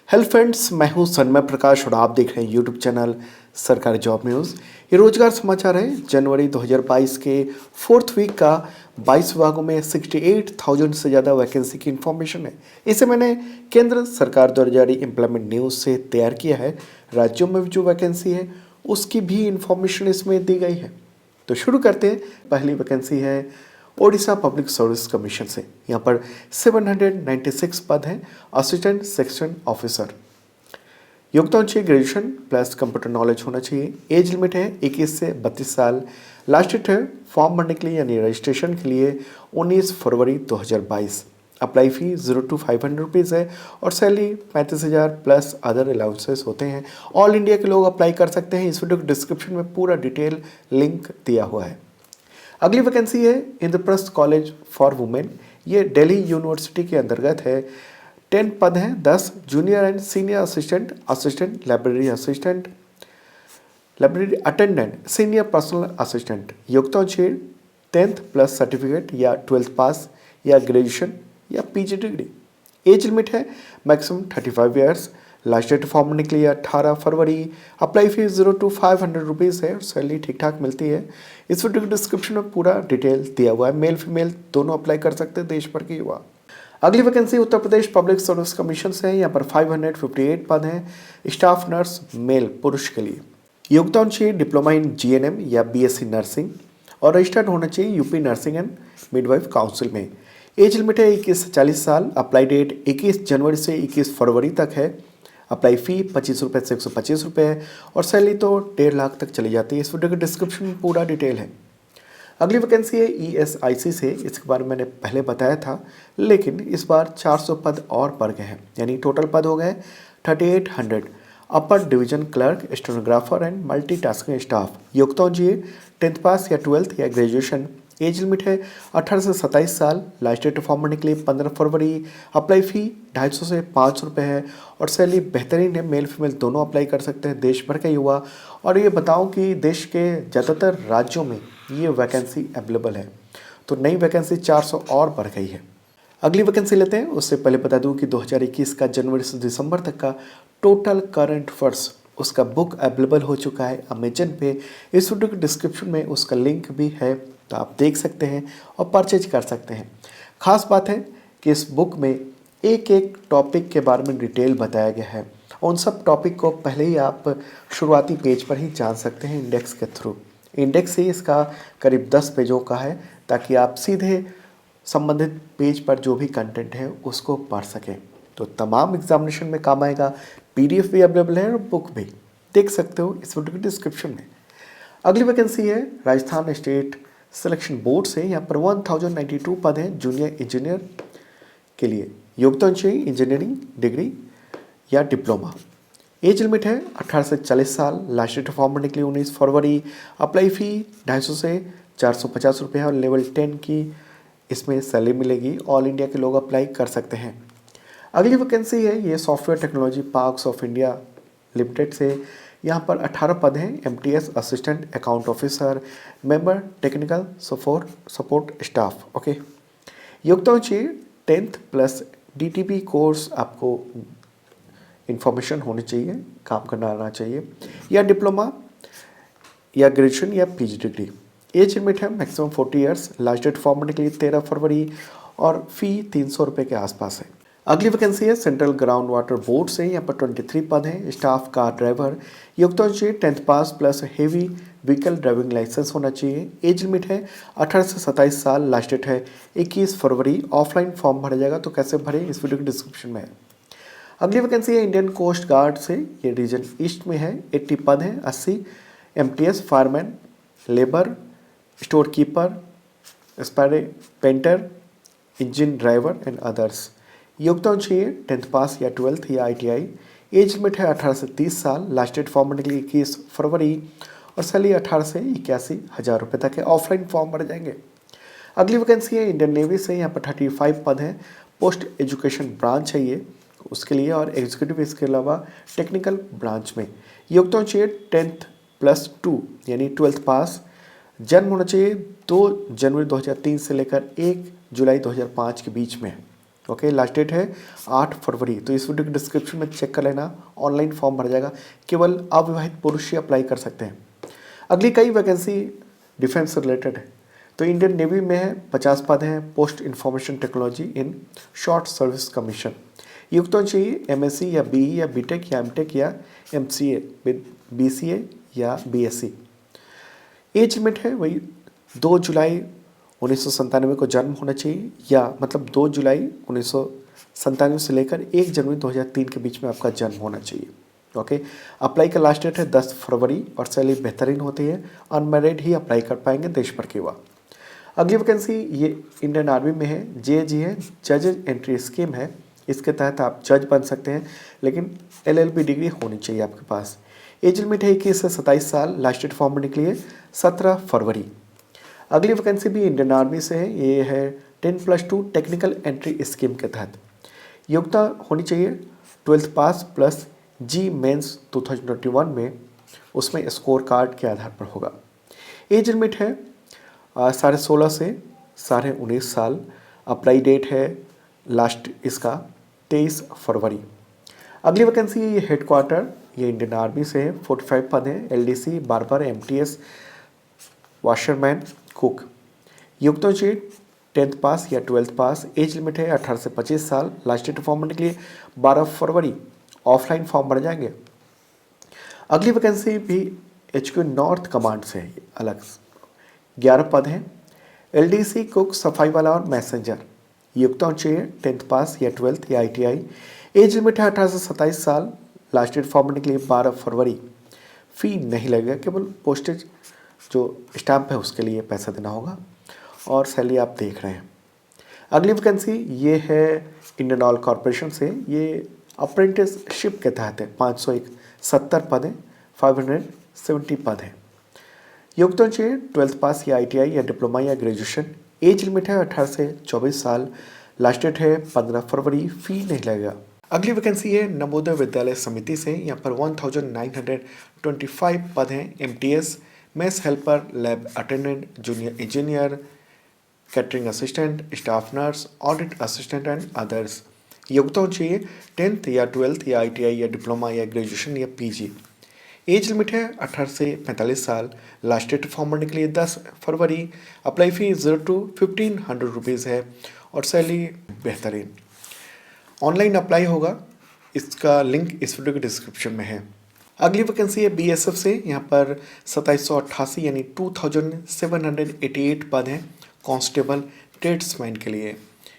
Hello friends, मैं हूं सन्मय प्रकाश और आप देख रहे हैं यूट्यूब चैनल सरकारी जॉब न्यूज़। ये रोजगार समाचार है। जनवरी 2022 के फोर्थ वीक का 22 विभागों में 68,000 से ज़्यादा वैकेंसी की इन्फॉर्मेशन है। इसे मैंने केंद्र सरकार द्वारा जारी एम्प्लॉयमेंट न्यूज़ से तैयार किया है। राज्यों में जो वैकेंसी है उसकी भी इंफॉर्मेशन इसमें दी गई है। तो शुरू करते हैं। पहली वैकेंसी है ओडिशा पब्लिक सर्विस कमीशन से। यहाँ पर 796 पद हैं। Assistant section officer. योग्यता चाहिए ग्रेजुएशन प्लस कंप्यूटर नॉलेज होना चाहिए। एज लिमिट है 21 से 32 साल। लास्ट डेट है फॉर्म भरने के लिए यानी रजिस्ट्रेशन के लिए 19 फरवरी 2022। अप्लाई फी 0 to 500 रुपीज़ है और सैलरी 35,000 प्लस अदर अलाउंसेस होते हैं। ऑल इंडिया के लोग अप्लाई कर सकते हैं। इस वीडियो के डिस्क्रिप्शन में पूरा डिटेल लिंक दिया हुआ है। अगली वैकेंसी है इंद्रप्रस्थ कॉलेज फॉर वुमेन। ये दिल्ली यूनिवर्सिटी के अंतर्गत है। 10 पद हैं। 10 junior and senior assistant, assistant library assistant, library attendant, senior personal assistant. योग्यता चाहिए 10th प्लस सर्टिफिकेट या 12th पास या ग्रेजुएशन या पीजी डिग्री। एज लिमिट है maximum 35 years. Last date form भरने के लिए 18 फरवरी। अप्लाई फीस 0 to 500 रुपीज़ है और सैलरी ठीक ठाक मिलती है। इस वीडियो के डिस्क्रिप्शन में पूरा डिटेल दिया हुआ है। मेल फीमेल दोनों अप्लाई कर सकते हैं, देश भर के युवा। अगली vacancy Uttar Pradesh public service commission से है। यहाँ पर 558 पद हैं। स्टाफ नर्स मेल पुरुष के लिए। योग्यता चाहिए डिप्लोमा इन जीएनएम या बीएससी नर्सिंग और रजिस्टर्ड होना चाहिए UP nursing and midwife council में। एज लिमिट है 21 से 40 साल। अप्लाई डेट 21 जनवरी से 21 फरवरी तक है। अप्लाई फ़ी 25 रुपये से 125 रुपये है और सैलरी तो 1.5 लाख तक चली जाती है। इस वीडियो के डिस्क्रिप्शन में पूरा डिटेल है। अगली वैकेंसी है ईएसआईसी से। इसके बारे में मैंने पहले बताया था, लेकिन इस बार 400 पद और बढ़ गए हैं, यानी टोटल पद हो गए 3800। Upper division clerk, stenographer and multitasking staff. योग्यता चाहिए 10th पास या 12th या ग्रेजुएशन। एज लिमिट है 18 से 27 साल। लास्ट डेट फॉर्म भरने के लिए 15 फरवरी। अप्लाई फ़ी 250 से 500 रुपये है और सैलरी बेहतरीन है। मेल फीमेल दोनों अप्लाई कर सकते हैं, देश भर के युवा। और ये बताऊं कि देश के ज़्यादातर राज्यों में ये वैकेंसी अवेलेबल है। तो नई वैकेंसी 400 और बढ़ गई है। अगली वैकेंसी लेते हैं। उससे पहले बता दूं कि 2021 का जनवरी से दिसंबर तक का टोटल करंट अफेयर्स उसका बुक अवेलेबल हो चुका है अमेजन पे। इस वीडियो के डिस्क्रिप्शन में उसका लिंक भी है, तो आप देख सकते हैं और परचेज कर सकते हैं। खास बात है कि इस बुक में एक एक टॉपिक के बारे में डिटेल बताया गया है। उन सब टॉपिक को पहले ही आप शुरुआती पेज पर ही जान सकते हैं इंडेक्स के थ्रू। इंडेक्स ही इसका करीब 10 पेजों का है, ताकि आप सीधे संबंधित पेज पर जो भी कंटेंट है उसको पढ़ सकें। तो तमाम एग्जामिनेशन में काम आएगा। पीडीएफ भी अवेलेबल है और बुक भी देख सकते हो इस वीडियो के डिस्क्रिप्शन में। अगली वैकेंसी है राजस्थान स्टेट सिलेक्शन बोर्ड से। यहाँ पर 1092 पद हैं जूनियर इंजीनियर के लिए। योग्यता चाहिए इंजीनियरिंग डिग्री या डिप्लोमा। एज लिमिट है 18 से 40 साल। लास्ट डेट फॉर्म भरने के लिए 19 फरवरी। अप्लाई फ़ी 250 से 450 रुपये है और लेवल 10 की इसमें सैलरी मिलेगी। ऑल इंडिया के लोग अप्लाई कर सकते हैं। अगली वैकेंसी है ये software technology parks of India limited से। यहाँ पर 18 पद हैं। MTS assistant account officer, member technical support staff. Okay. योग्यता चाहिए 10th प्लस डीटीपी कोर्स आपको इन्फॉर्मेशन होनी चाहिए, काम करना आना चाहिए, या डिप्लोमा या ग्रेजुएशन या पीजी डिग्री। एज लिमिट है maximum 40 years. Last date form भरने के लिए 13 फरवरी और फ़ी 300 रुपये के आसपास है। अगली वैकेंसी है सेंट्रल ग्राउंड वाटर बोर्ड से। यहाँ पर 23 पद हैं। Staff car driver. योग्यता चाहिए 10th पास plus heavy vehicle driving licence होना चाहिए। एज लिमिट है 18 से 27 साल। लास्ट डेट है 21 फरवरी। ऑफलाइन फॉर्म भरा जाएगा, तो कैसे भरें इस वीडियो के डिस्क्रिप्शन में है। अगली वैकेंसी है इंडियन कोस्ट गार्ड से। ये रीजन ईस्ट में है। 80 पद हैं। 80 MTS fireman, labour, store keeper, spare painter, engine driver and others. योग्यता चाहिए 10th पास या 12th या आईटीआई। एज लिमिट है 18 से 30 साल। लास्ट डेट फॉर्म भरने के लिए 21 फरवरी और सैलरी 18 से 81,000 रुपये तक है। ऑफलाइन फॉर्म भर जाएंगे। अगली वैकेंसी है इंडियन नेवी से। यहाँ पर 35 पद हैं। पोस्ट एजुकेशन ब्रांच है ये उसके लिए, और एग्जीक्यूटिव इसके अलावा टेक्निकल ब्रांच में। योग्यता चाहिए 10th प्लस 2 यानी 12th पास। जन्म होना चाहिए 2 जनवरी 2003 से लेकर 1 जुलाई 2005 के बीच में। ओके, लास्ट डेट है 8 फरवरी। तो इस वीडियो के डिस्क्रिप्शन में चेक कर लेना, ऑनलाइन फॉर्म भर जाएगा। केवल अविवाहित पुरुष ही अप्लाई कर सकते हैं। अगली कई वैकेंसी डिफेंस से रिलेटेड है। तो इंडियन नेवी में है 50 पद हैं, post information technology in short service commission. युक्तों चाहिए एमएससी या बीई या बीटेक या एमटेक या एमसीए विद बीसीए या बीएससी। एज लिमिट है वही 2 जुलाई 1997 को जन्म होना चाहिए, या मतलब 2 जुलाई 1997 से लेकर 1 जनवरी 2003 के बीच में आपका जन्म होना चाहिए। ओके, अप्लाई का लास्ट डेट है 10 फरवरी और सैलरी बेहतरीन होती है। अनमैरिड ही अप्लाई कर पाएंगे देश भर के युवा। अगली वैकेंसी ये इंडियन आर्मी में है, जेजी है, जजेज एंट्री स्कीम है। इसके तहत आप जज बन सकते हैं, लेकिन एलएलबी डिग्री होनी चाहिए आपके पास। एज लिमिट है 21 से 27 साल। लास्ट डेट फॉर्म भरने के लिए 17 फरवरी। अगली वैकेंसी भी इंडियन आर्मी से है, ये है 10+2 टेक्निकल एंट्री स्कीम के तहत। योग्यता होनी चाहिए 12th पास प्लस जी मेंस 2021 में, उसमें स्कोर कार्ड के आधार पर होगा। एज लिमिट है 16.5 से 19.5 साल। अप्लाई डेट है लास्ट इसका 23 फरवरी। अगली वैकेंसी ये हेडक्वार्टर, ये इंडियन आर्मी से है। 45 पद हैं, LDC, barber, MTS, washerman, cook. योग्यता चाहिए 10th पास या 12th पास। एज लिमिट है 18 से 25 साल। लास्ट डेट फॉर्म भरने के लिए 12 फरवरी। ऑफलाइन फॉर्म भर जाएंगे। अगली वैकेंसी भी एचक्यू नॉर्थ कमांड से है, अलग 11 पद हैं, एलडीसी, कुक, सफाई वाला और मैसेंजर। योग्यता चाहिए 10th पास या 12th या आईटीआई। एज लिमिट है 18 से 27 साल। लास्ट डेट फॉर्म भरने के लिए 12 फरवरी। फ़ी नहीं लगेगा, केवल पोस्टेज जो स्टैम्प है उसके लिए पैसा देना होगा, और सैलरी आप देख रहे हैं। अगली वैकेंसी ये है इंडियन ऑयल कॉरपोरेशन से, ये अप्रेंटिसशिप के तहत है। 570 पद हैं, 570 पद हैं। योग्यता चाहिए 12th पास या आईटीआई या डिप्लोमा या ग्रेजुएशन। एज लिमिट है 18 से 24 साल। लास्ट डेट है 15 फरवरी। फ़ी नहीं लगेगा। अगली वैकेंसी है नवोदय विद्यालय समिति से। यहाँ पर 1925 पद हैं, MTS, mess helper, lab attendant, junior engineer, catering assistant, staff nurse, audit assistant and others. योग्यता चाहिए 10th या 12th या आईटीआई या डिप्लोमा या ग्रेजुएशन या पीजी। एज लिमिट है 18 से 45 साल। लास्ट डेट फॉर्म भरने के लिए 10 फरवरी। अप्लाई फी 0 to 1500 रुपीज़ है, और सैलरी बेहतरीन। ऑनलाइन अप्लाई होगा, इसका लिंक इस वीडियो के डिस्क्रिप्शन में है। अगली वैकेंसी है बीएसएफ से। यहाँ पर 2788 यानी 2788 पद हैं, कांस्टेबल, ट्रेड्समैन के लिए।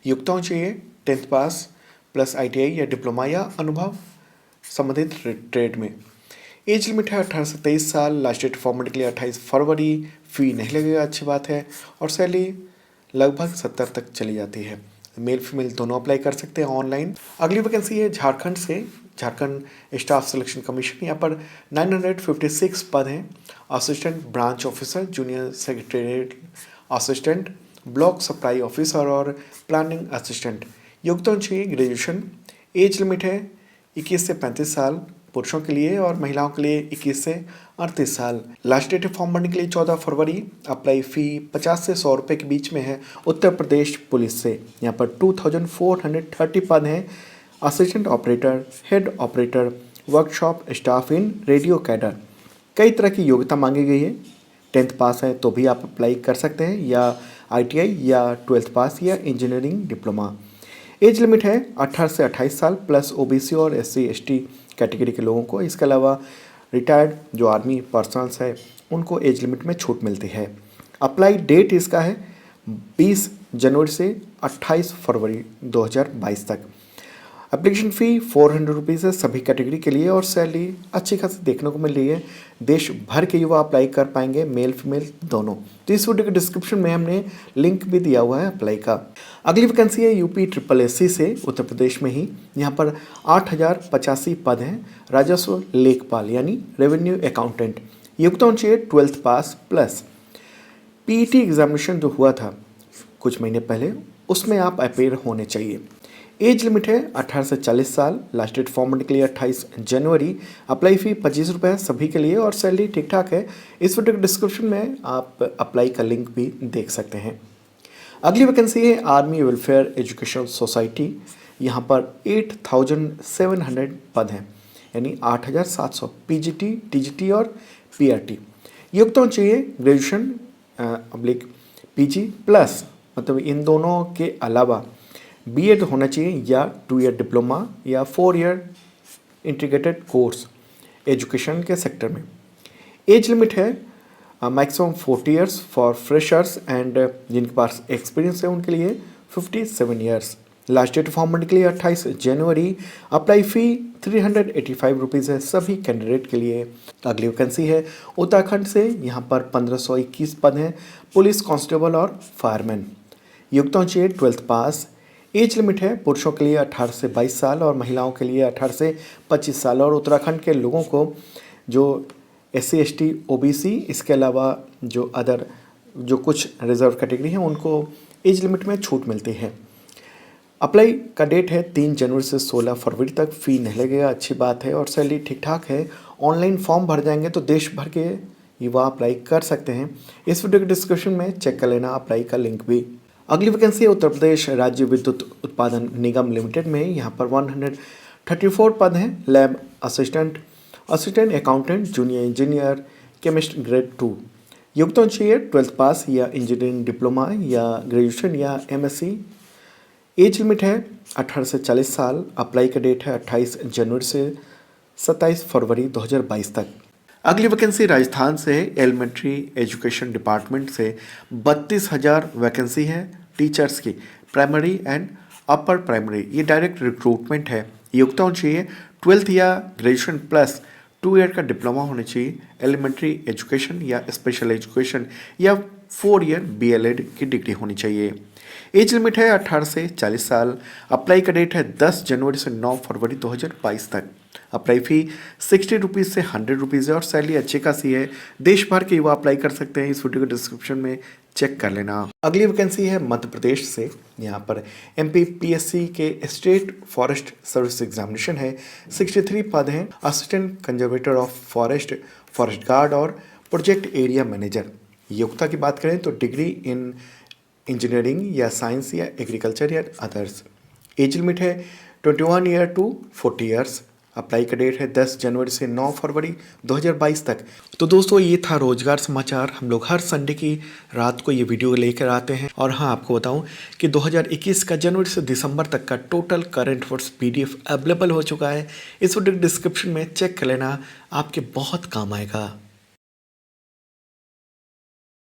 योग्यता चाहिए 10th पास प्लस आईटीआई या डिप्लोमा या अनुभव संबंधित ट्रेड में। एज लिमिट है 18 से 23 साल। लास्ट डेट फॉर्म भरने के लिए 28 फरवरी। फ़ी नहीं लगेगा, अच्छी बात है, और सैलरी लगभग 70 तक चली जाती है। मेल फीमेल दोनों अप्लाई कर सकते हैं ऑनलाइन। अगली वैकेंसी है झारखंड से, झारखंड स्टाफ सिलेक्शन कमीशन। यहाँ पर 956 पद हैं, assistant branch officer, junior secretariat assistant, block supply officer और प्लानिंग असिस्टेंट। योग्यता चाहिए ग्रेजुएशन। एज लिमिट है 21 से 35 साल पुरुषों के लिए, और महिलाओं के लिए 21 से 38 साल। लास्ट डेट फॉर्म भरने के लिए 14 फरवरी। अप्लाई फ़ी 50 से 100 रुपये के बीच में है, उत्तर प्रदेश पुलिस से। यहाँ पर 2430 पद हैं, assistant operator, head operator, workshop staff इन रेडियो कैडर। कई तरह की योग्यता मांगी गई है। 10th पास है तो भी आप अप्लाई कर सकते हैं, या आईटीआई या 12th पास या इंजीनियरिंग डिप्लोमा। एज लिमिट है 18 से 28 साल प्लस ओबीसी और एससी एसटी कैटेगरी के लोगों को। इसके अलावा रिटायर्ड जो आर्मी पर्सनल्स है उनको एज लिमिट में छूट मिलती है। अप्लाई डेट इसका है 20 जनवरी से 28 फरवरी 2022 तक। एप्लीकेशन फ़ी 400 रुपीज़ है सभी कैटेगरी के लिए, और सैलरी अच्छी खासी देखने को मिल रही है। देश भर के युवा अप्लाई कर पाएंगे, मेल फीमेल दोनों। तो इस वीडियो के डिस्क्रिप्शन में हमने लिंक भी दिया हुआ है अप्लाई का। अगली वैकेंसी है यूपी SSSC से, उत्तर प्रदेश में ही। यहाँ पर 8085 पद हैं, राजस्व लेखपाल यानी रेवेन्यू अकाउंटेंट। योग्यता चाहिए 12th पास प्लस पीईटी एग्जामिनेशन जो हुआ था कुछ महीने पहले, उसमें आप अपेयर होने चाहिए। एज लिमिट है 18 से 40 साल। लास्ट डेट फॉर्म भरने के लिए 28 जनवरी। अप्लाई फ़ी 25 रुपये है सभी के लिए, और सैलरी ठीक ठाक है। इस वीडियो के डिस्क्रिप्शन में आप अप्लाई का लिंक भी देख सकते हैं। अगली वैकेंसी है आर्मी वेलफेयर एजुकेशनल सोसाइटी। यहाँ पर 8,700 पद हैं, यानी 8,700 पीजीटी, टीजीटी और पीआरटी। योग्यता चाहिए ग्रेजुएशन अब्लिक पीजी प्लस, मतलब इन दोनों के अलावा बीएड होना चाहिए या 2 ईयर डिप्लोमा या 4 ईयर इंटीग्रेटेड कोर्स एजुकेशन के सेक्टर में। एज लिमिट है maximum 40 years for freshers and जिनके पास एक्सपीरियंस है उनके लिए 57 ईयर्स। लास्ट डेट फॉर्म भरने के लिए 28 जनवरी। अप्लाई फ़ी 385 रुपीज़ है सभी कैंडिडेट के लिए। अगली वैकेंसी है उत्तराखंड से, यहाँ पर 1521 पद हैं पुलिस कांस्टेबल और फायरमैन। योग्यता चाहिए 12th पास। एज लिमिट है पुरुषों के लिए 18 से 22 साल और महिलाओं के लिए 18 से 25 साल। और उत्तराखंड के लोगों को जो SC ST OBC इसके अलावा जो अदर जो कुछ रिजर्व कैटेगरी हैं उनको एज लिमिट में छूट मिलती है। अप्लाई का डेट है 3 जनवरी से 16 फरवरी तक। फ़ी नहीं लगेगा, अच्छी बात है और सैलरी ठीक ठाक है। ऑनलाइन फॉर्म भर जाएंगे तो देश भर के युवा अप्लाई कर सकते हैं। इस वीडियो के डिस्क्रिप्शन में चेक कर लेना अप्लाई का लिंक भी। अगली वैकेंसी है उत्तर प्रदेश राज्य विद्युत उत्पादन निगम लिमिटेड में। यहाँ पर 134 पद हैं lab assistant, assistant accountant, junior engineer, chemist grade 2। योग्यता चाहिए 12th पास या इंजीनियरिंग डिप्लोमा या ग्रेजुएशन या MSc। एज लिमिट है 18 से 40 साल। अप्लाई का डेट है 28 जनवरी से 27 फरवरी 2022 तक। अगली वैकेंसी राजस्थान से है। एलिमेंट्री एजुकेशन डिपार्टमेंट से 32,000 वैकेंसी है टीचर्स की, प्राइमरी एंड अपर प्राइमरी। ये डायरेक्ट रिक्रूटमेंट है। योग्यता चाहिए 12th या ग्रेजुएशन प्लस 2 ईयर का डिप्लोमा होना चाहिए एलिमेंट्री एजुकेशन या स्पेशल एजुकेशन या 4 ईयर BLED की डिग्री होनी चाहिए। एज लिमिट है 18 से 40 साल। अप्लाई का डेट है 10 जनवरी से 9 फरवरी 2022 तक। अप्लाई फ़ी 60 रुपीज़ से 100 रुपीज़ है और सैलरी अच्छी खासी है। देश भर के युवा अप्लाई कर सकते हैं, इस वीडियो के डिस्क्रिप्शन में चेक कर लेना। अगली वैकेंसी है मध्य प्रदेश से। यहाँ पर MPPSC के स्टेट फॉरेस्ट सर्विस एग्जामिनेशन है। 63 पद हैं assistant conservator of forest, forest guard और प्रोजेक्ट एरिया मैनेजर। योग्यता की बात करें तो डिग्री इन इंजीनियरिंग या साइंस या एग्रीकल्चर या अदर्स। एज लिमिट है 21 ईयर टू 40 ईयर्स। अप्लाई का डेट है 10 जनवरी से 9 फरवरी 2022 तक। तो दोस्तों ये था रोजगार समाचार। हम लोग हर संडे की रात को ये वीडियो लेकर आते हैं। और हाँ, आपको बताऊं कि 2021 का जनवरी से दिसंबर तक का total current affairs PDF available हो चुका है। इस वीडियो के डिस्क्रिप्शन में चेक कर लेना, आपके बहुत काम आएगा।